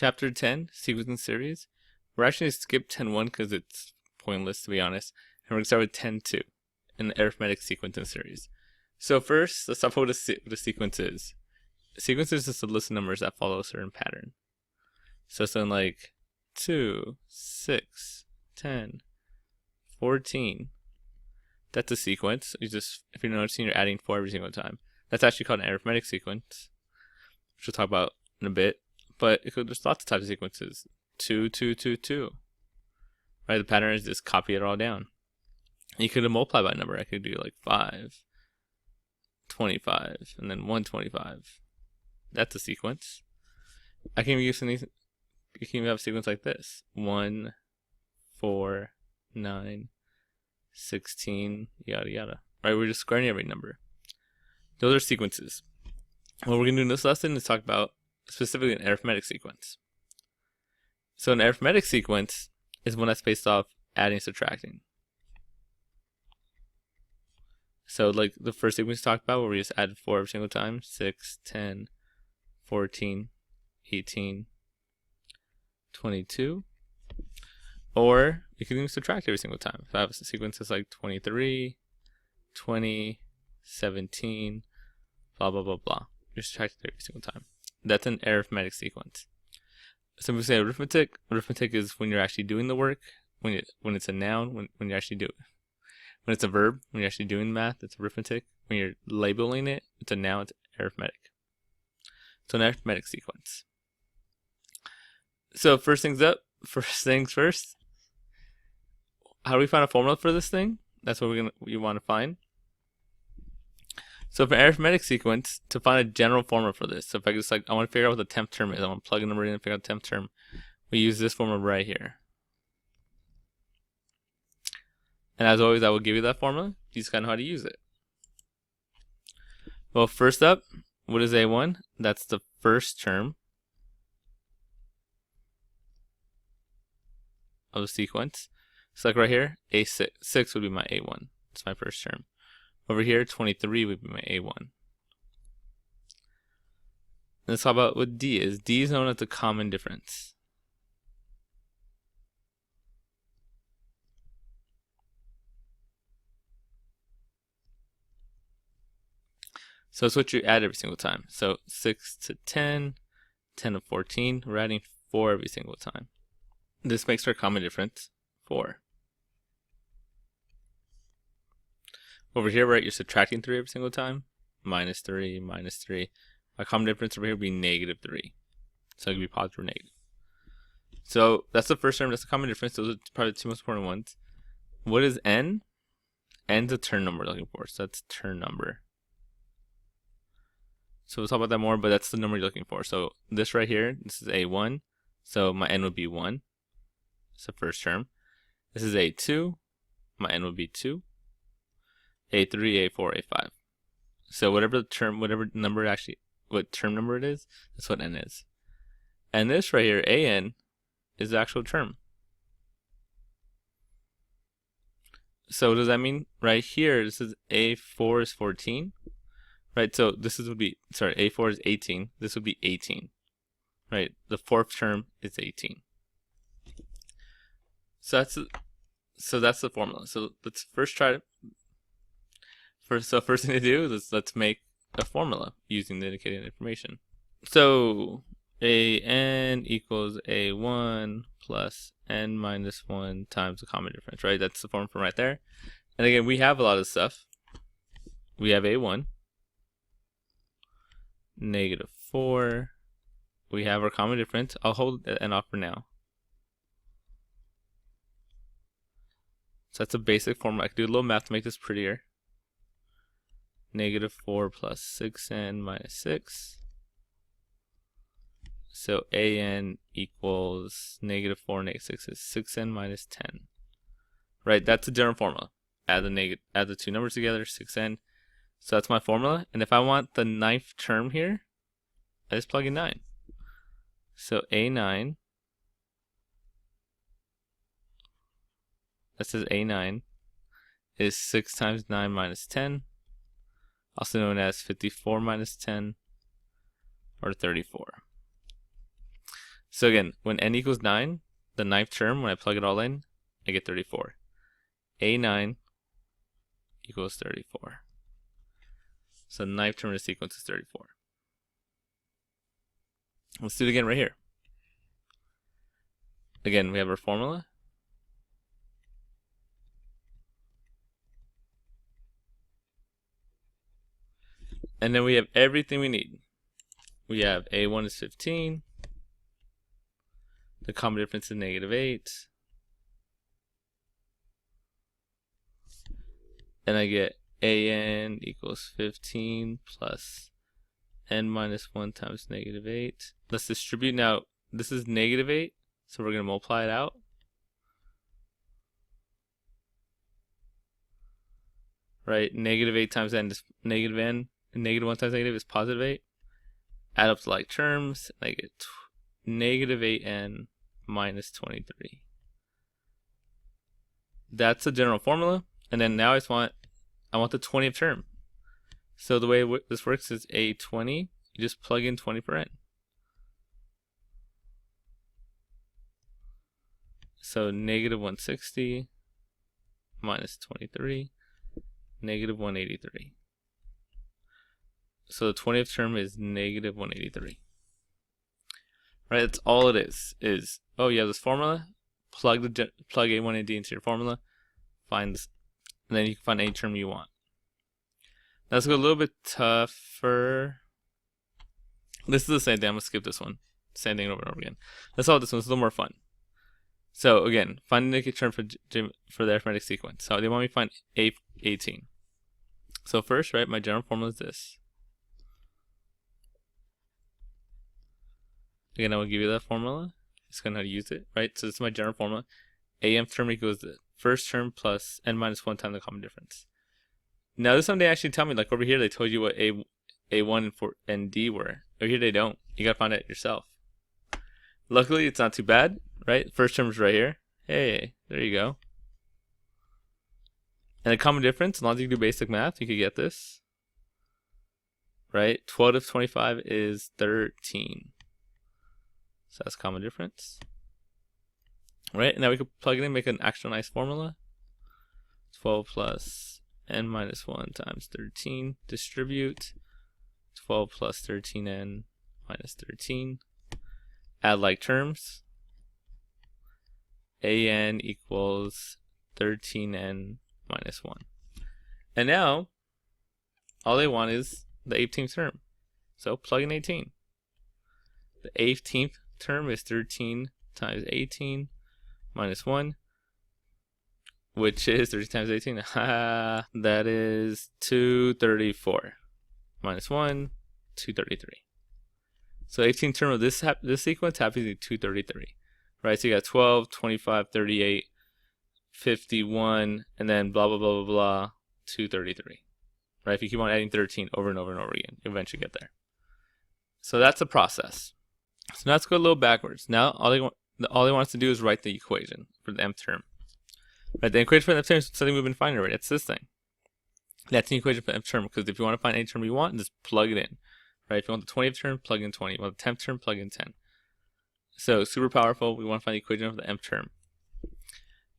Chapter 10, Sequencing Series. We're actually going to skip 10.1 because it's pointless, to be honest. And we're going to start with 10.2, an arithmetic sequencing series. So first, let's talk about what a sequence is. A sequence is just a list of numbers that follow a certain pattern. So something like 2, 6, 10, 14. That's a sequence. You just, if you're noticing, you're adding 4 every single time. That's actually called an arithmetic sequence, which we'll talk about in a bit. But there's lots of types of sequences. 2, 2, 2, 2. Right? The pattern is just copy it all down. You could multiply by a number. I could do like 5, 25, and then 125. That's a sequence. I can use something. You can even have a sequence like this: 1, 4, 9, 16, yada yada. Right? We're just squaring every number. Those are sequences. What we're gonna do in this lesson is talk about specifically an arithmetic sequence. So an arithmetic sequence is one that's based off adding and subtracting. So like the first sequence we talked about where we just added 4 every single time: 6, 10, 14, 18, 22. Or you can even subtract every single time. So I have a sequence that's like 23, 20, 17, blah blah blah blah. You subtract it every single time. That's an arithmetic sequence. So we say arithmetic. Arithmetic is when you're actually doing the work. When it's a noun, when you actually do it. When it's a verb, when you're actually doing math, it's arithmetic. When you're labeling it, it's a noun, it's arithmetic. So an arithmetic sequence. So first things first. How do we find a formula for this thing? That's what we want to find. So for an arithmetic sequence, to find a general formula for this. So if I just I want to figure out what the 10th term is, I want to plug a number in and figure out the 10th term. We use this formula right here. And as always, I will give you that formula. You just gotta know how to use it. Well, first up, what is A1? That's the first term of the sequence. So like right here, A6 would be my A1. It's my first term. Over here, 23 would be my A1. Let's talk about what D is. D is known as the common difference. So it's what you add every single time. So 6 to 10, 10 to 14, we're adding 4 every single time. This makes our common difference 4. Over here, right, you're subtracting 3 every single time. Minus 3, minus 3. My common difference over here would be negative 3. So it could be positive or negative. So that's the first term. That's the common difference. Those are probably the two most important ones. What is N? N's a term number we're looking for. So that's term number. So we'll talk about that more, but that's the number you're looking for. So this right here, this is A1. So my N would be 1. It's the first term. This is A2. My N would be 2. A3, A4, A5. So whatever number actually, what term number it is, that's what N is. And this right here, AN, is the actual term. So what does that mean? Right here, this is A4 is 14. Right, so A4 is 18. This would be 18. Right, the fourth term is 18. So that's the formula. So let's first try to. First thing to do is let's make a formula using the indicated information. So AN equals A1 plus N minus 1 times the common difference, right? That's the formula from right there. And again, we have a lot of stuff. We have A1, negative 4. We have our common difference. I'll hold N off for now. So that's a basic formula. I can do a little math to make this prettier. Negative 4 plus 6n minus 6. So AN equals negative 4 negative 6 is 6n minus 10. Right, that's a general formula. Add the two numbers together, 6n. So that's my formula. And if I want the 9th term here, I just plug in 9. So A9, that says A9, is 6 times 9 minus 10. Also known as 54 minus 10, or 34. So again, when n equals 9, the ninth term, when I plug it all in, I get 34. A9 equals 34. So the ninth term of the sequence is 34. Let's do it again right here. Again, we have our formula. And then we have everything we need. We have A1 is 15. The common difference is -8. And I get AN equals 15 plus n minus 1 times -8. Let's distribute now. This is -8, so we're going to multiply it out. Right, -8 times n is -n, and -1 times negative is +8. Add up the like terms, and I get -8n minus 23. That's the general formula. And then now I want the 20th term. So the way this works is A20, you just plug in 20 for n. So -160 minus 23, -183. So the 20th term is -183. Right, that's all it is, oh, you have this formula, plug A1 and D into your formula, find this, and then you can find any term you want. Now let's go a little bit tougher. This is the same thing, I'm going to skip this one. Same thing over and over again. Let's solve this one, it's a little more fun. So again, find the indicator term for the arithmetic sequence. So they want me to find A18. So first, right, my general formula is this. Again, I will give you that formula. Just gonna know how to use it, right? So this is my general formula. AM term equals the first term plus n minus 1 times the common difference. Now this time they actually tell me, like over here they told you what A1 and D were. Over here they don't. You gotta find it yourself. Luckily it's not too bad, right? First term is right here. Hey, there you go. And the common difference, as long as you do basic math, you could get this. Right? 12 to 25 is 13. So that's common difference. Right? And now we could plug it in, make an actual nice formula. 12 plus n minus 1 times 13. Distribute. 12 plus 13n minus 13. Add like terms. an equals 13n minus 1. And now, all they want is the 18th term. So plug in 18. The 18th term is 13 times 18 minus 1, which is 13 times 18. That is 234. Minus 1, 233. So 18th term of this sequence happens to be 233. Right, so you got 12, 25, 38, 51, and then blah, blah, blah, blah, blah, 233. Right, if you keep on adding 13 over and over and over again, you'll eventually get there. So that's the process. So now let's go a little backwards. Now all they want us to do is write the equation for the nth term. Right, the equation for the nth term is something we've been finding already. It's this thing. That's the equation for the nth term, because if you want to find any term you want, just plug it in. Right, if you want the 20th term, plug in 20. If you want the 10th term, plug in 10. So super powerful. We want to find the equation of the nth term.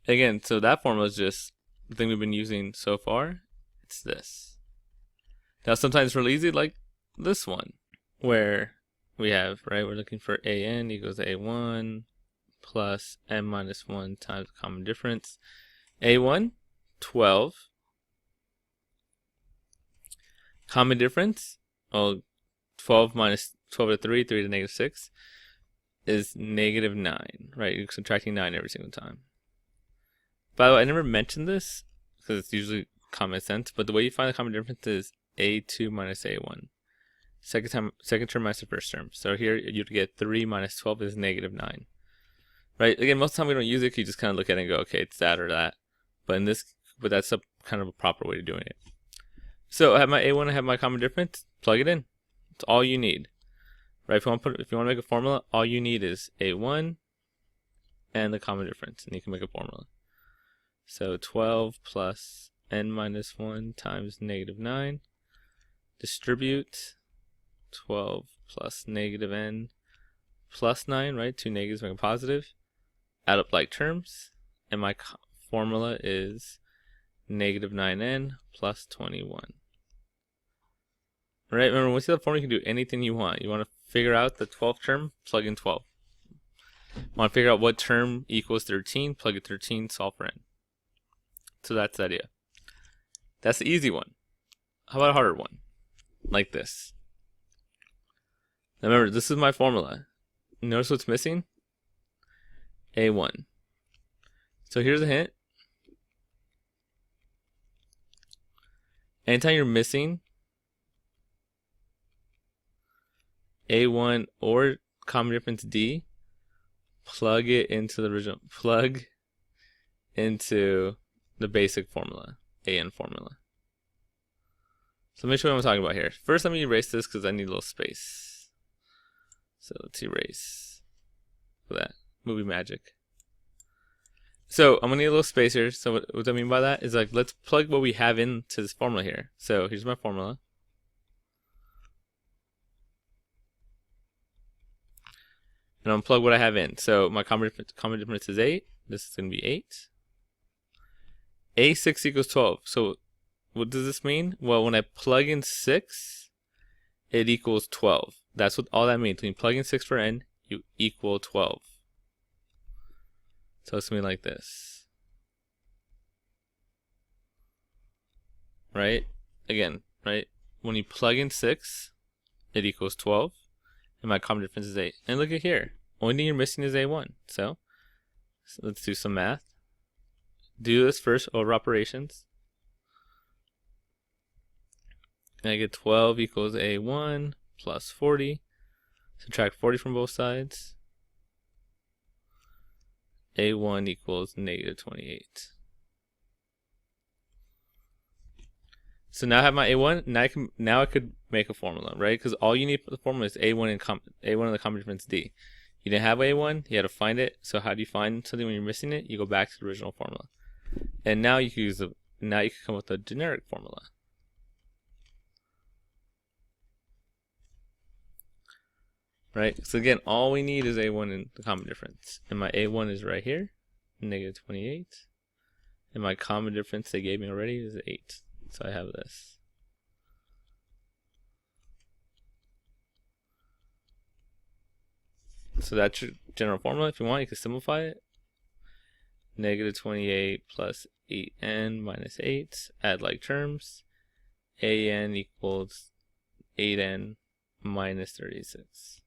Again, so that formula is just the thing we've been using so far. It's this. Now sometimes it's really easy, like this one, where we have, right, we're looking for an equals a1 plus n minus 1 times the common difference. A1, 12. Common difference, well, 12 minus 12 to 3, 3 to -6, is -9, right? You're subtracting 9 every single time. By the way, I never mentioned this, because it's usually common sense, but the way you find the common difference is a2 minus a1. Second term minus the first term. So here you'd get 3 minus 12 is -9. Right? Again, most of the time we don't use it, you just kind of look at it and go, okay, it's that or that. But that's a kind of a proper way of doing it. So I have my a1, I have my common difference, plug it in. It's all you need. Right? If you want to make a formula, all you need is a1 and the common difference, and you can make a formula. So 12 plus n minus 1 times -9. Distribute 12 plus -n plus 9, right? Two negatives make a positive. Add up like terms, and my formula is negative 9n plus 21. Right? Remember, once you have the formula, you can do anything you want. You want to figure out the 12th term, plug in 12. Want to figure out what term equals 13, plug in 13, solve for n. So that's the idea. That's the easy one. How about a harder one? Like this. Now remember, this is my formula. Notice what's missing? A1. So here's a hint. Anytime you're missing A1 or common difference D, plug it into the original, plug into the basic formula, AN formula. So let me show you what I'm talking about here. First, let me erase this because I need a little space. So let's erase. Look at that. Movie magic. So I'm going to need a little space here. So what I mean by that is, like, let's plug what we have into this formula here. So here's my formula. And I'm going to plug what I have in. So my common difference is 8. This is going to be 8. A6 equals 12. So what does this mean? Well, when I plug in 6, it equals 12. That's what all that means. When you plug in 6 for n, you equal 12. So it's going to be like this. Right? Again, right? When you plug in 6, it equals 12. And my common difference is 8. And look at here. Only thing you're missing is A1. So let's do some math. Do this first over operations. And I get 12 equals A1 plus 40. Subtract 40 from both sides. A1 equals negative 28. So now I have my A1. Now I could make a formula, right? Because all you need for the formula is A1 and the common difference D. You didn't have A1, you had to find it. So how do you find something when you're missing it? You go back to the original formula. And now you can now you can come up with a generic formula. Right? So again, all we need is A1 and the common difference. And my A1 is right here, negative 28. And my common difference they gave me already is 8. So I have this. So that's your general formula. If you want, you can simplify it. Negative 28 plus 8n minus 8. Add like terms. an equals 8n minus 36.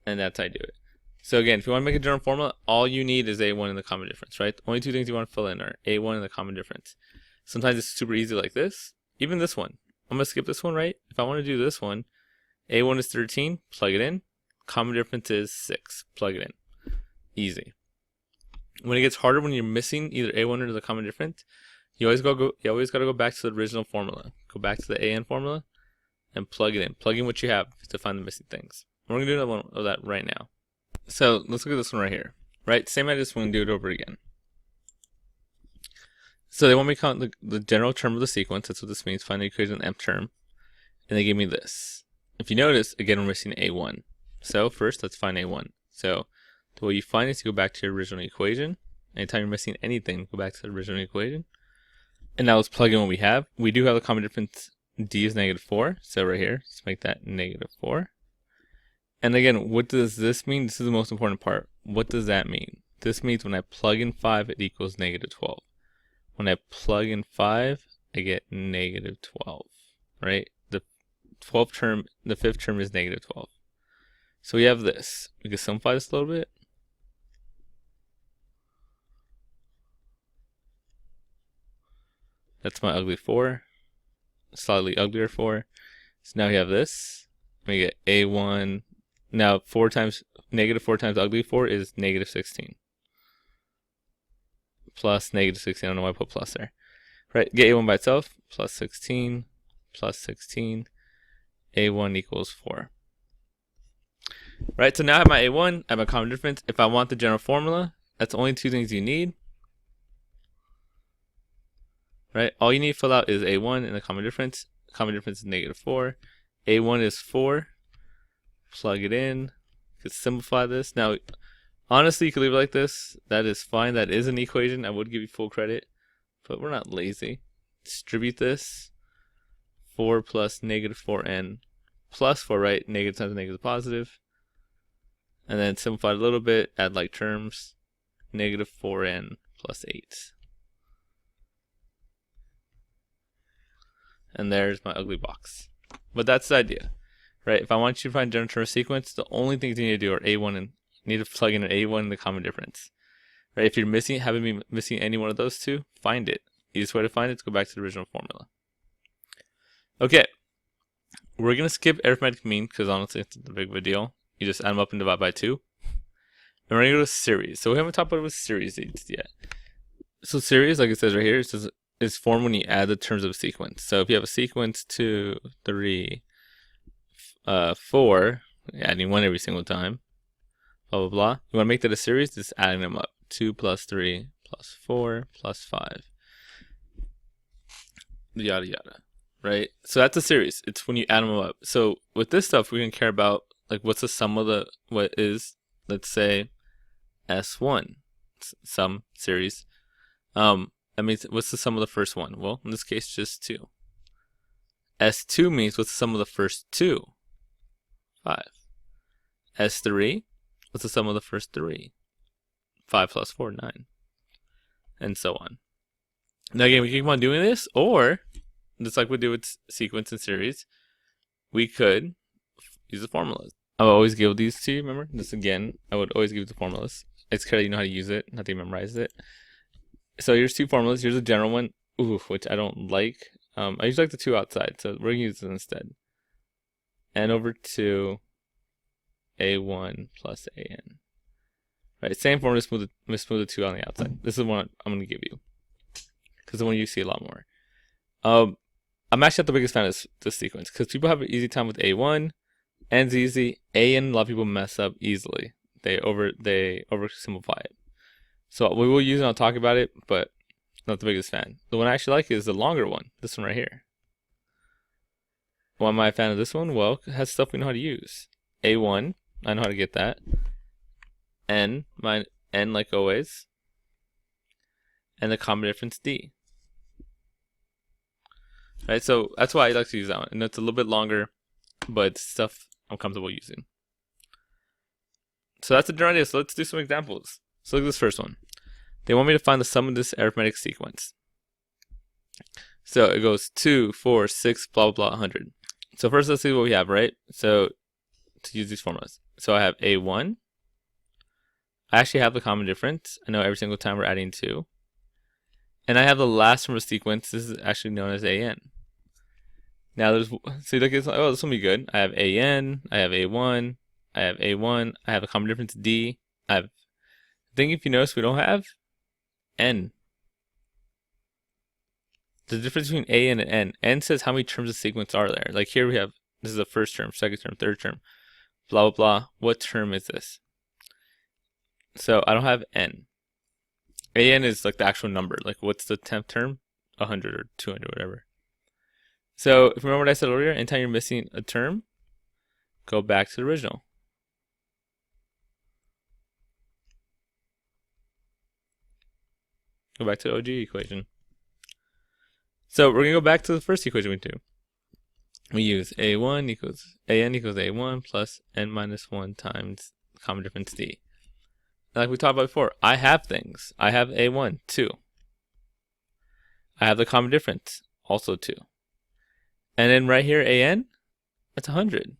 And that's how I do it. So again, if you want to make a general formula, all you need is A1 and the common difference, right? The only two things you want to fill in are A1 and the common difference. Sometimes it's super easy like this. Even this one. I'm going to skip this one, right? If I want to do this one, A1 is 13, plug it in. Common difference is 6, plug it in. Easy. When it gets harder, when you're missing either A1 or the common difference, you always got to go back to the original formula. Go back to the AN formula and plug it in. Plug in what you have to find the missing things. We're going to do another one of that right now. So let's look at this one right here. Right? Same idea, just want to do it over again. So they want me to count the general term of the sequence. That's what this means. Find the equation of the nth term. And they give me this. If you notice, again, we're missing A1. So first, let's find A1. So the way you find it is you go back to your original equation. Anytime you're missing anything, go back to the original equation. And now let's plug in what we have. We do have a common difference. D is negative 4. So right here, let's make that negative 4. And again, what does this mean? This is the most important part. What does that mean? This means when I plug in 5, it equals negative 12. When I plug in 5, I get negative 12, right? The 12th term, the 5th term is negative 12. So we have this. We can simplify this a little bit. That's my ugly 4. Slightly uglier 4. So now we have this. We get A1. Now negative 4 times ugly 4 is negative 16. Plus negative 16. I don't know why I put plus there. Right, get A1 by itself. Plus 16. Plus 16. A1 equals 4. Right, so now I have my A1. I have my common difference. If I want the general formula, that's the only two things you need. Right, all you need to fill out is A1 and the common difference. The common difference is negative 4. A1 is 4. plug it in. You could simplify this. Now, honestly, you could leave it like this. That is fine. That is an equation. I would give you full credit, but we're not lazy. Distribute this. 4 plus negative 4n plus 4, right? Negative times negative is positive. And then simplify it a little bit, add like terms. Negative 4n plus 8. And there's my ugly box. But that's the idea, right? If I want you to find general term sequence, the only things you need to do are A1 and you need to plug in an A1 and the common difference. Right? If you're haven't been missing any one of those two, find it. Easiest way to find it is go back to the original formula. Okay, we're going to skip arithmetic mean because honestly it's a big of a deal. You just add them up and divide by 2. And we're going to go to series. So we haven't talked about what series is yet. So series, like it says right here, is formed when you add the terms of a sequence. So if you have a sequence 2, 3, 4, adding 1 every single time, blah, blah, blah. You want to make that a series, just adding them up. 2 plus 3 plus 4 plus 5. Yada, yada. Right? So that's a series. It's when you add them up. So with this stuff, we're going to care about, like, what's the sum of what is, let's say, S1, sum series. That means, what's the sum of the first one? Well, in this case, just 2. S2 means, what's the sum of the first 2? 5. S3, what's the sum of the first 3? 5 plus 4, 9. And so on. Now again, we can keep on doing this, or just like we do with sequence and series, we could use the formulas. I would always give these to you, remember? This again, I would always give you the formulas. It's clear you know how to use it, not that you memorize it. So here's 2 formulas. Here's a general one, which I don't like. I usually like the 2 outside, so we're going to use this instead. N over 2, A1 plus AN. Right, same formula, smooth the 2 on the outside. This is one I'm going to give you, because the one you see a lot more. I'm actually not the biggest fan of this sequence because people have an easy time with A1. N's easy. AN, a lot of people mess up easily. They oversimplify it. So we will use it. I'll talk about it, but not the biggest fan. The one I actually like is the longer one. This one right here. Why am I a fan of this one? Well, it has stuff we know how to use. A1, I know how to get that. N, like always. And the common difference D. Right, so that's why I like to use that one. And it's a little bit longer, but it's stuff I'm comfortable using. So that's the general idea. So let's do some examples. So look at this first one. They want me to find the sum of this arithmetic sequence. So it goes 2, 4, 6, blah, blah, blah, 100. So first let's see what we have, right? So to use these formulas. So I have A1. I actually have the common difference. I know every single time we're adding 2. And I have the last term of sequence. This is actually known as AN. Now there's, see, look, this will be good. I have AN, I have A1, I have A1, I have a common difference D. I think if you notice, we don't have N. The difference between AN and N. N says how many terms of sequence are there. Like here we have, this is the first term, second term, third term, blah, blah, blah. What term is this? So I don't have N. AN is like the actual number. Like what's the 10th term? 100 or 200, whatever. So if you remember what I said earlier, anytime you're missing a term, go back to the original. Go back to the OG equation. So we're going to go back to the first equation we do. We use AN equals A1 plus N minus 1 times common difference D. Like we talked about before, I have things. I have A1, 2. I have the common difference, also 2. And then right here, AN, that's 100.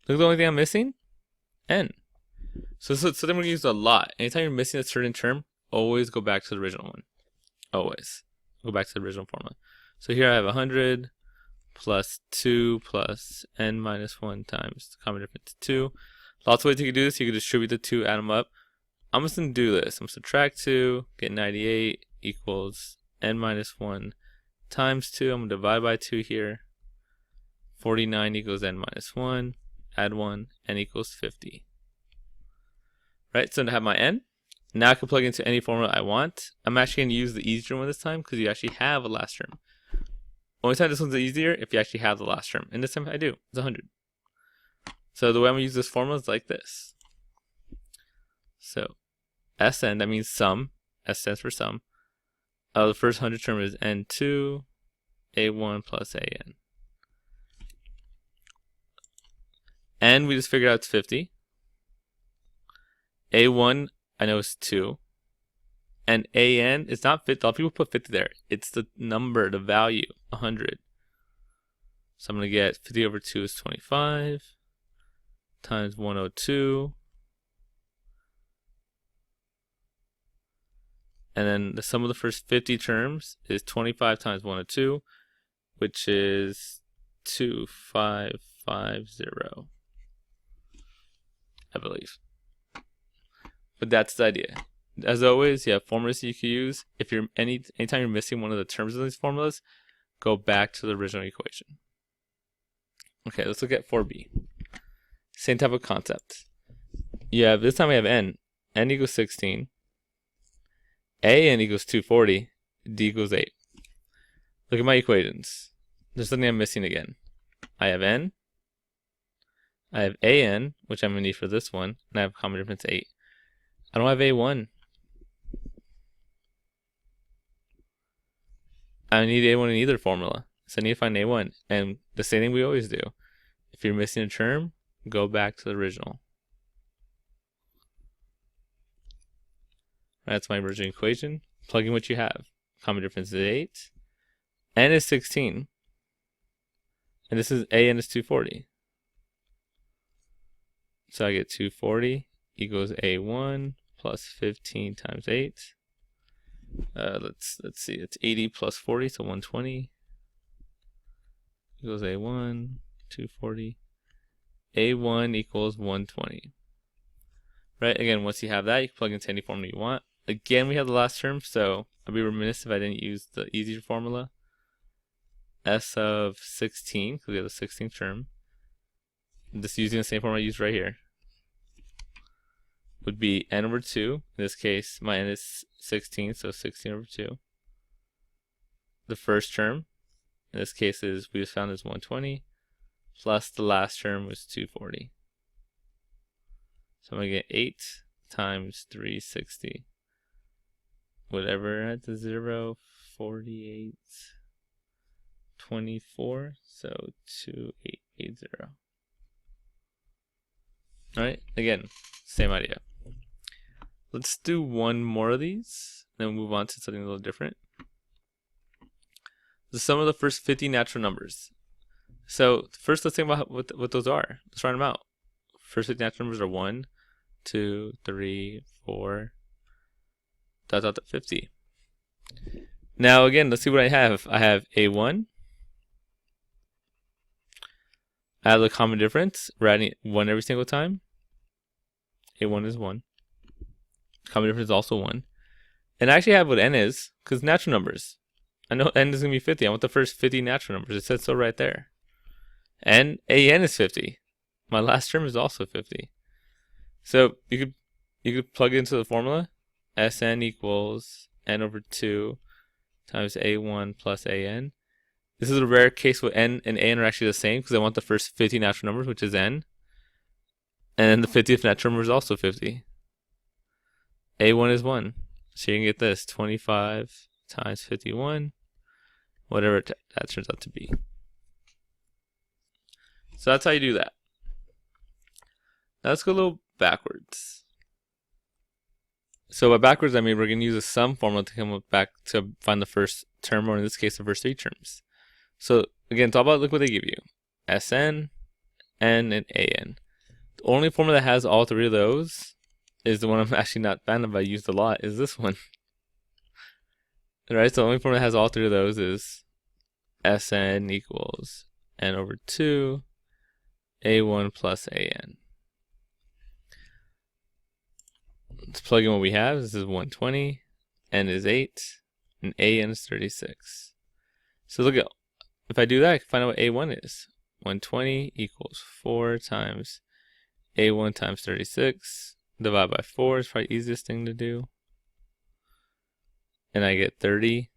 Look at the only thing I'm missing, N. So then we're going to use a lot. Anytime you're missing a certain term, always go back to the original one. Always. Go back to the original formula. So here I have 100 plus 2 plus N minus 1 times the common difference 2. Lots of ways you can do this. You can distribute the 2, add them up. I'm just going to do this. I'm going to subtract 2, get 98 equals N minus 1 times 2. I'm going to divide by 2 here. 49 equals N minus 1. Add 1. N equals 50. Right, so to have my N. Now I can plug into any formula I want. I'm actually going to use the easier one this time because you actually have a last term. Only time this one's easier if you actually have the last term. And this time I do. It's 100. So the way I'm going to use this formula is like this. So Sn, that means sum. S stands for sum. The first 100 term is N2, A1 plus AN. N, we just figured out it's 50. A1, I know is 2. And AN is not 50. A lot of people put 50 there. It's the number, the value, 100. So I'm going to get 50 over 2 is 25 times 102. And then the sum of the first 50 terms is 25 times 102, which is 2550, I believe. But that's the idea. As always, you have formulas you can use. If you're anytime you're missing one of the terms of these formulas, go back to the original equation. Okay, let's look at 4b. Same type of concept. You have, this time we have n. N equals 16. AN equals 240. D equals 8. Look at my equations. There's something I'm missing again. I have n. I have AN, which I'm going to need for this one. And I have common difference 8. I don't have A1. I need A1 in either formula. So I need to find A1. And the same thing we always do. If you're missing a term, go back to the original. That's my original equation. Plug in what you have. Common difference is 8. N is 16. And this is AN is 240. So I get 240 equals A1 plus 15 times 8. Let's see. It's 80 plus 40, so 120 equals A1, 240. A1 equals 120. Right? Again, once you have that, you can plug into any formula you want. Again, we have the last term, so I'd be remiss if I didn't use the easier formula. S of 16, because we have the 16th term. Just using the same formula I used right here. Would be n over 2. In this case, my n is 16, so 16 over 2. The first term, in this case, is we just found is 120, plus the last term was 240. So I'm going to get 8 times 360. Whatever, that's a 0, 48, 24, so 2880. Alright, again, same idea. Let's do one more of these, then we'll move on to something a little different. The sum of the first 50 natural numbers. So first, let's think about what those are. Let's write them out. First 50 natural numbers are 1, 2, 3, 4, dot, dot, dot, 50. Now again, let's see what I have. I have A1. I have the common difference. We're adding 1 every single time. A1 is 1. Common difference is also 1. And I actually have what n is, because natural numbers. I know n is going to be 50. I want the first 50 natural numbers. It says so right there. And AN is 50. My last term is also 50. So you could plug it into the formula. Sn equals n over 2 times A1 plus AN. This is a rare case where n and an are actually the same, because I want the first 50 natural numbers, which is n. And then the 50th natural number is also 50. A1 is 1. So you can get this, 25 times 51, whatever that turns out to be. So that's how you do that. Now let's go a little backwards. So by backwards, I mean we're going to use a sum formula to come back to find the first term, or in this case, the first 3 terms. So again, talk about, look what they give you. Sn, n, and an. The only formula that has all 3 of those is the one I'm actually not a fan of, I used a lot, is this one. Right, so the only formula that has all 3 of those is Sn equals n over 2, A1 plus AN. Let's plug in what we have. This is 120, n is 8, and AN is 36. So look at, if I do that, I can find out what A1 is. 120 equals 4 times A1 times 36. Divide by 4 is probably the easiest thing to do. And I get 30.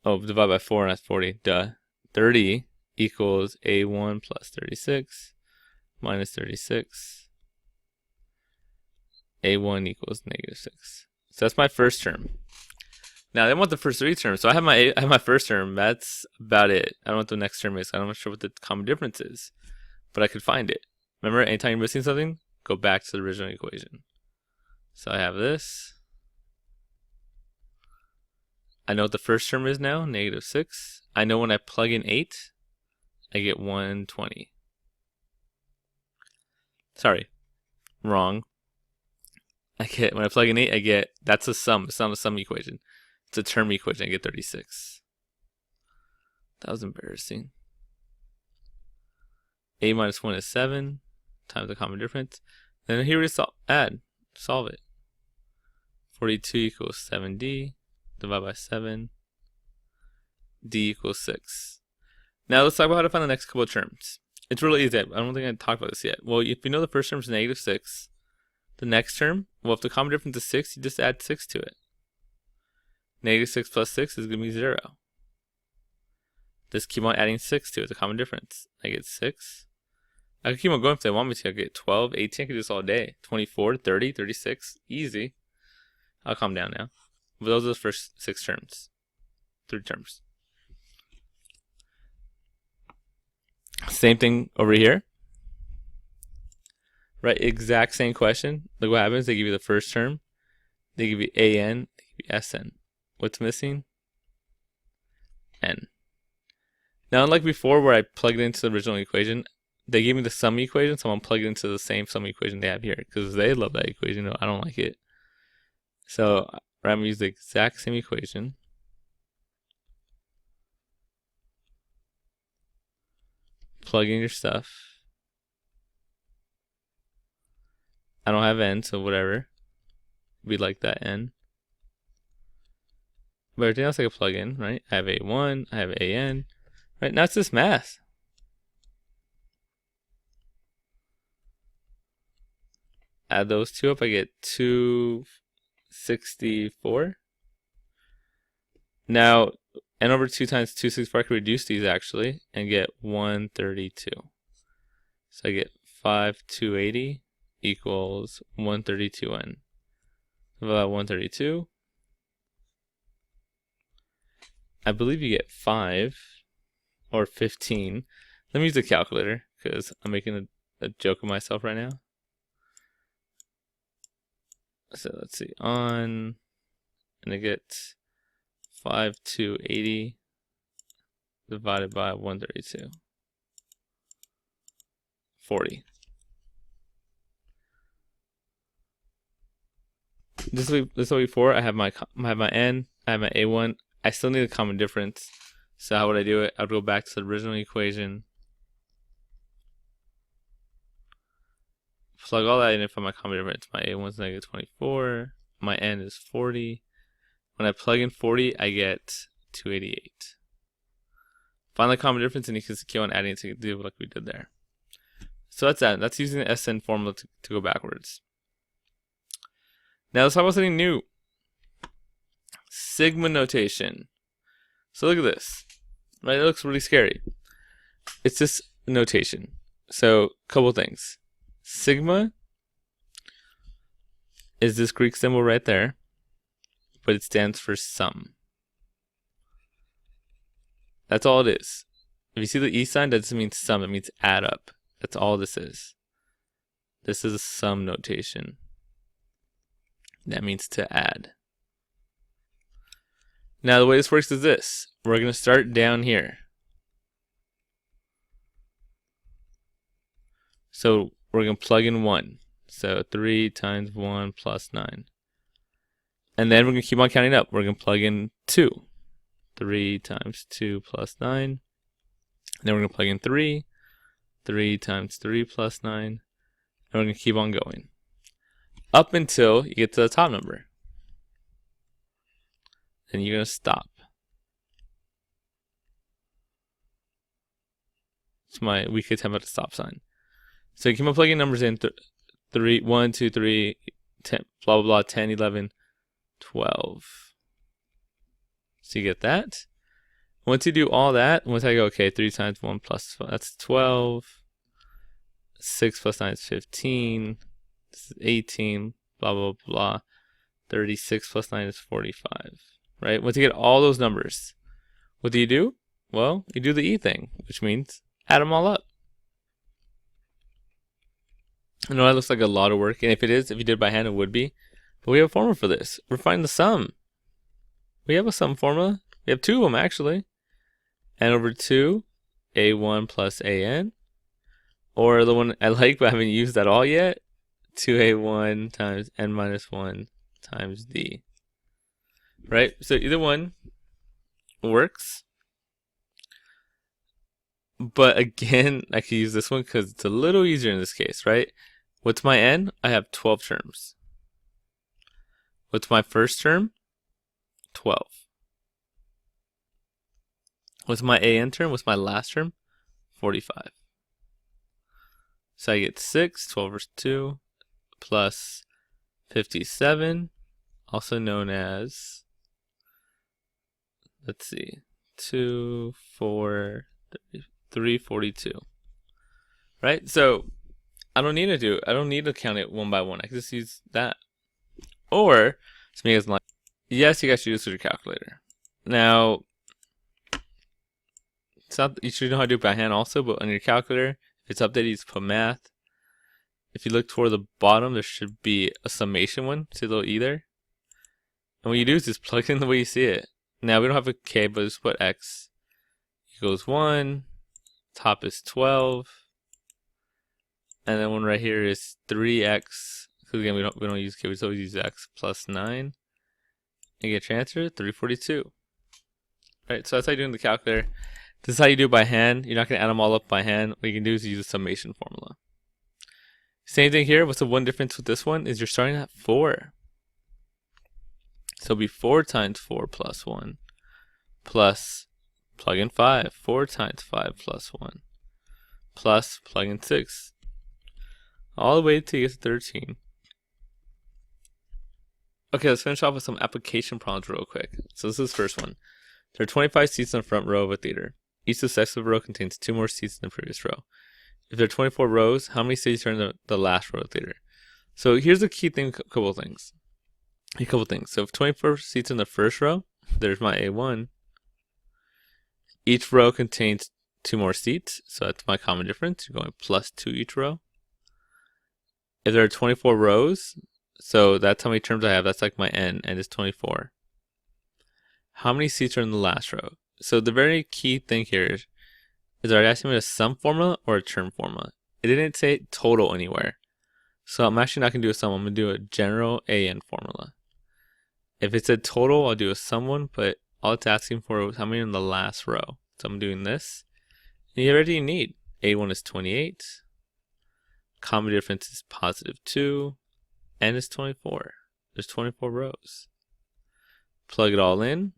Oh, divide by 4 and that's 40. Duh. 30 equals A1 plus 36 minus 36. A1 equals negative 6. So that's my first term. Now I want the first three terms. So I have my first term. That's about it. I don't know what the next term is. I'm not sure what the common difference is, but I could find it. Remember, anytime you're missing something, go back to the original equation. So I have this. I know what the first term is now, negative 6. I know when I plug in 8, I get 120. Sorry, wrong. When I plug in 8, I get, that's a sum. It's not a sum equation. It's a term equation. I get 36. That was embarrassing. A minus 1 is 7 times the common difference. Then here we solve it. 42 equals 7d. Divide by 7. D equals 6. Now let's talk about how to find the next couple of terms. It's really easy. I don't think I talked about this yet. Well, if you know the first term is negative 6, the next term, well, if the common difference is 6, you just add 6 to it. Negative 6 plus 6 is going to be 0. Just keep on adding 6 to it, the common difference. I get 6. I can keep on going if they want me to. I get 12, 18, I can do this all day. 24, 30, 36, easy. I'll calm down now. But those are the first 6 terms. 3 terms. Same thing over here. Right, exact same question. Look what happens. They give you the first term. They give you AN, they give you SN. What's missing? N. Now, unlike before where I plugged it into the original equation, they gave me the sum equation, so I'm going to plug it into the same sum equation they have here because they love that equation. No, I don't like it. So I'm going to use the exact same equation. Plug in your stuff. I don't have N, so whatever. Be like that N. But everything else I can plug in, right? I have A1, I have AN. Right, now it's just math. Add those two up, I get 264. Now, N over 2 times 264, I can reduce these actually and get 132. So I get 5280 equals 132N. About 132. I believe you get 5 or 15. Let me use the calculator because I'm making a joke of myself right now. So let's see, and I get 5280 divided by 132. 40. This is before I have my N, I have my A1. I still need a common difference. So how would I do it? I would go back to the original equation. Plug all that in and find my common difference. My A1 is negative 24. My N is 40. When I plug in 40, I get 288. Find the common difference and you can keep on adding it to do like we did there. So that's that. That's using the SN formula to go backwards. Now let's talk about something new. Sigma notation. So look at this. Right, it looks really scary. It's this notation. So a couple things. Sigma is this Greek symbol right there, but it stands for sum. That's all it is. If you see the E sign, that doesn't mean sum, it means add up. That's all this is. This is a sum notation. That means to add. Now the way this works is this. We're going to start down here. So we're going to plug in 1. So 3 times 1 plus 9. And then we're going to keep on counting up. We're going to plug in 2. 3 times 2 plus 9. And then we're going to plug in 3. 3 times 3 plus 9. And we're going to keep on going. Up until you get to the top number. Then you're going to stop. It's my weekly time at the stop sign. So you keep on plugging numbers in. 1, 2, 3, 10, blah, blah, blah, 10, 11, 12. So you get that. Once you do all that, once I go, okay, 3 times 1 plus 5, that's 12. 6 plus 9 is 15. This is 18. Blah, blah, blah. 36 plus 9 is 45. Right? Once you get all those numbers, what do? Well, you do the E thing, which means add them all up. I know that looks like a lot of work, and if it is, if you did it by hand, it would be. But we have a formula for this. We're finding the sum. We have a sum formula. We have 2 of them, actually. N over 2, A1 plus AN. Or the one I like but I haven't used at all yet, 2A1 times N minus 1 times D. Right? So either one works. But again, I could use this one because it's a little easier in this case, right? What's my N? I have 12 terms. What's my first term? 12. What's my AN term? What's my last term? 45. So I get 6, 12 over 2, plus 57, also known as, let's see, 2, 4, 3, 42. Right? So I don't need to count it one by one. I can just use that. Or, some of you guys like, yes, you guys should do this with your calculator. Now, it's not, you should know how to do it by hand also, but on your calculator, if it's updated, you just put math. If you look toward the bottom, there should be a summation one. See a little E there? And what you do is just plug it in the way you see it. Now, we don't have a K, but just put X equals 1. Top is 12. And then one right here is 3X. Because again, we don't use K, we just always use X plus 9. And you get your answer, 342. Right, so that's how you do it in the calculator. This is how you do it by hand. You're not going to add them all up by hand. What you can do is use a summation formula. Same thing here. What's the one difference with this one is you're starting at 4. So it'll be 4 times 4 plus 1 plus plug in 5. 4 times 5 plus 1 plus plug in 6. All the way to you get to 13. Okay, let's finish off with some application problems real quick. So this is the first one. There are 25 seats in the front row of a theater. Each successive row contains 2 more seats than the previous row. If there are 24 rows, how many seats are in the last row of the theater? So here's the key thing, a couple things. So if 24 seats in the first row, there's my A1. Each row contains 2 more seats, so that's my common difference. You're going plus 2 each row. If there are 24 rows, so that's how many terms I have. That's like my N is 24. How many seats are in the last row? So the very key thing here is are you asking me a sum formula or a term formula? It didn't say total anywhere. So I'm actually not going to do a sum. I'm going to do a general AN formula. If it said total, I'll do a sum one, but all it's asking for is how many in the last row. So I'm doing this. And you already need. A1 is 28. Common difference is positive 2. N is 24. There's 24 rows. Plug it all in.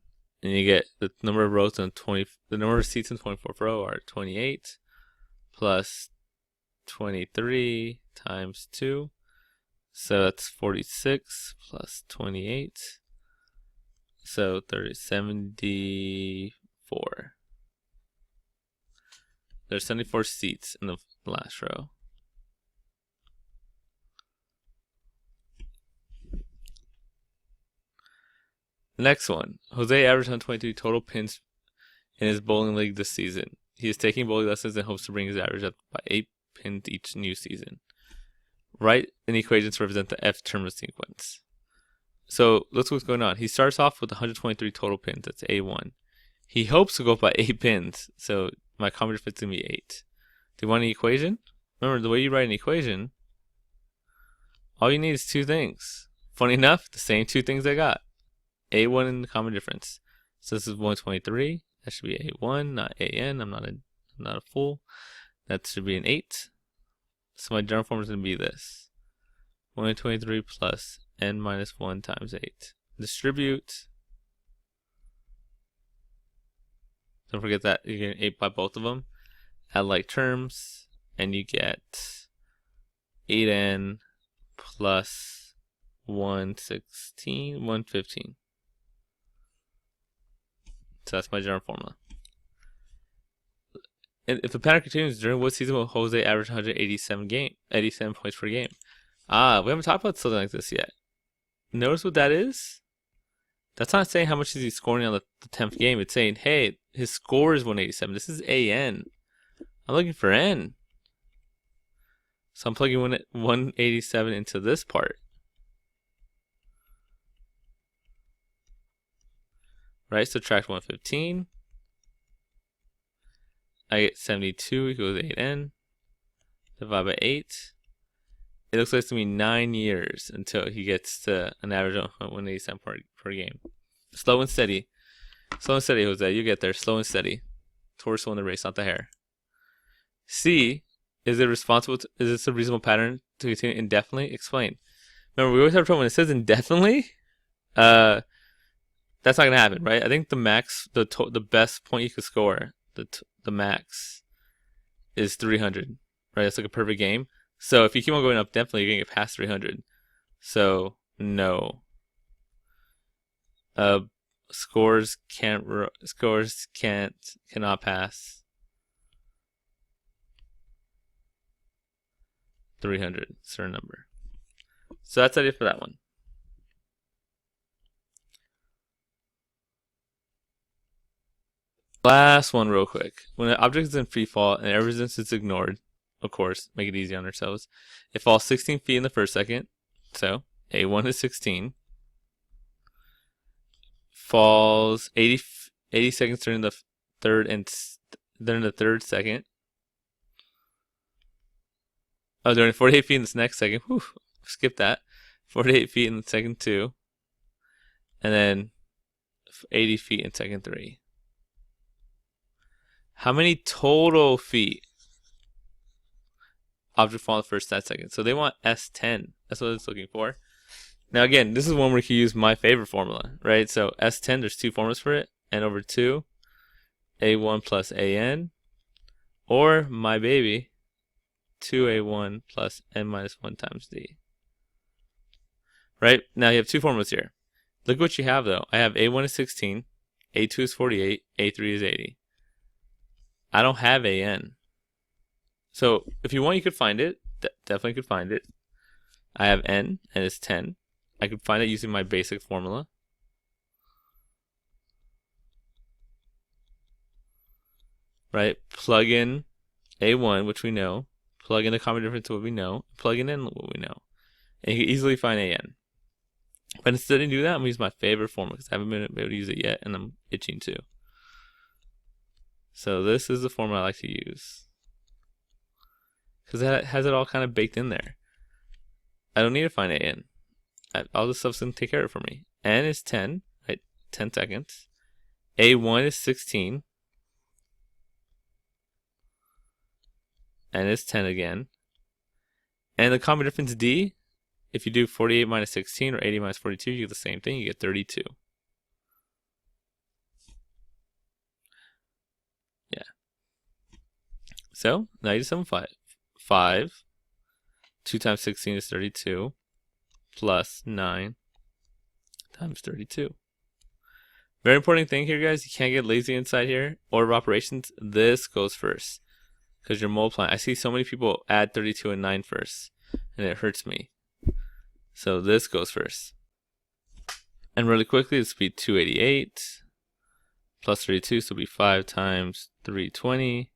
And you get the number of rows in the number of seats in 24th row are 28 plus 23 times 2. So that's 46 plus 28. So 74. There's 74 seats in the last row. Next one. Jose averaged 123 total pins in his bowling league this season. He is taking bowling lessons and hopes to bring his average up by 8 pins each new season. Write an equation to represent the F term of sequence. So let's see what's going on. He starts off with 123 total pins. That's A1. He hopes to go up by 8 pins. So my common difference is going to be 8. Do you want an equation? Remember, the way you write an equation, all you need is 2 things. Funny enough, the same 2 things I got. A1 and the common difference. So this is 123. That should be A1, not AN. I'm not a fool. That should be an 8. So my general form is going to be this. 123 plus N minus 1 times 8. Distribute. Don't forget that you get 8 by both of them. Add like terms. And you get 8N plus 115. So that's my general formula. And if the pattern continues, during what season will Jose average 87 points per game? Ah, we haven't talked about something like this yet. Notice what that is? That's not saying how much is he scoring on the 10th game. It's saying, hey, his score is 187. This is AN. I'm looking for N. So I'm plugging 187 into this part. Right, subtract 115. I get 72 equals 8N. Divide by 8. It looks like it's going to be 9 years until he gets to an average of 187 per game. Slow and steady. Slow and steady, Jose. You get there. Slow and steady. Torso in the race, not the hair. C. Is this a reasonable pattern to continue indefinitely? Explain. Remember, we always have trouble when it says indefinitely. That's not going to happen, right? I think the max, the best point you could score, the max, is 300, right? It's like a perfect game. So if you keep on going up, definitely you're gonna get past 300. So no. Scores cannot pass 300. Certain number. So that's it for that one. Last one real quick. When an object is in free fall and every resistance is ignored, of course, make it easy on ourselves, it falls 16 feet in the first second. So A1 is 16. Falls 80 seconds during the third second. Oh, during 48 feet in this next second. Whew, skip that. 48 feet in the second 2. And then 80 feet in second 3. How many total feet object fall in the first 10 seconds? So they want S10. That's what it's looking for. Now again, this is one where you can use my favorite formula, right? So S10, there's two formulas for it. N over 2, A1 plus AN, or my baby, 2A1 plus N minus 1 times D. Right? Now you have two formulas here. Look what you have though. I have A1 is 16, A2 is 48, A3 is 80. I don't have AN. So if you want, you could find it. Definitely could find it. I have N, and it's 10. I could find it using my basic formula. Right? Plug in A1, which we know. Plug in the common difference, what we know. Plug in N, what we know. And you can easily find AN. But instead of do that, I'm going to use my favorite formula because I haven't been able to use it yet, and I'm itching to. So this is the formula I like to use. Because it has it all kind of baked in there. I don't need to find AN. All this stuff's going to take care of it for me. N is 10, right? 10 seconds. A1 is 16. N is 10 again. And the common difference D, if you do 48 minus 16 or 80 minus 42, you get the same thing. You get 32. Yeah. So, 97.5. 5. 2 times 16 is 32. Plus 9 times 32. Very important thing here, guys. You can't get lazy inside here. Order of operations, this goes first. Because you're multiplying. I see so many people add 32 and 9 first. And it hurts me. So this goes first. And really quickly, this will be 288 plus 32. So it'll be 5 times 320.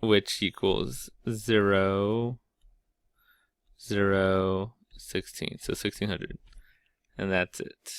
Which equals 0, 0, 16. So 1600. And that's it.